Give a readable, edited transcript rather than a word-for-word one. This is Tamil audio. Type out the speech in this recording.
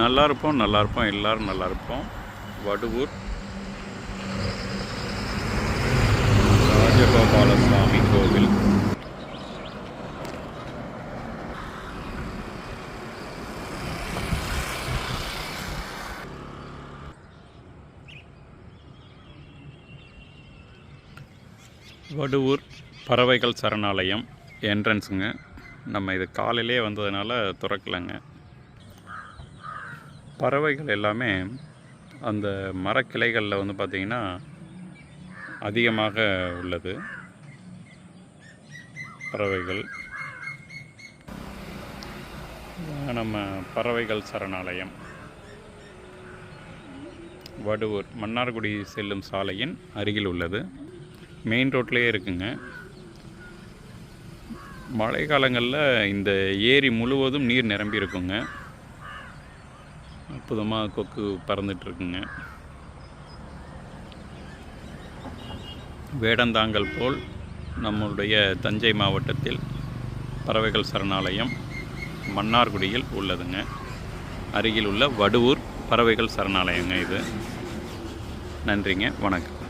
நல்லா இருப்போம், எல்லோரும் நல்லா இருப்போம். வடுவூர் ராஜகோபாலசாமி கோவில். வடுவூர் பறவைகள் சரணாலயம் என்ட்ரன்ஸுங்க. நம்ம இது காலையிலே வந்ததுனால திறக்கலைங்க. பறவைகள் எல்லாமே அந்த மரக்கிளைகளில் வந்து பார்த்திங்கன்னா அதிகமாக உள்ளது பறவைகள். நம்ம பறவைகள் சரணாலயம் வடுவூர் மன்னார்குடி செல்லும் சாலையின் அருகில் உள்ளது. மெயின் ரோட்லேயே இருக்குங்க. மழை காலங்களில் இந்த ஏரி முழுவதும் நீர் நிரம்பி இருக்குங்க. அற்புதமாக கொக்கு பறந்துட்டுருக்குங்க. வேடந்தாங்கல் போல் நம்முடைய தஞ்சை மாவட்டத்தில் பறவைகள் சரணாலயம் மன்னார்குடியில் உள்ளதுங்க. அருகில் உள்ள வடுவூர் பறவைகள் சரணாலயங்க இது. நன்றிங்க, வணக்கம்.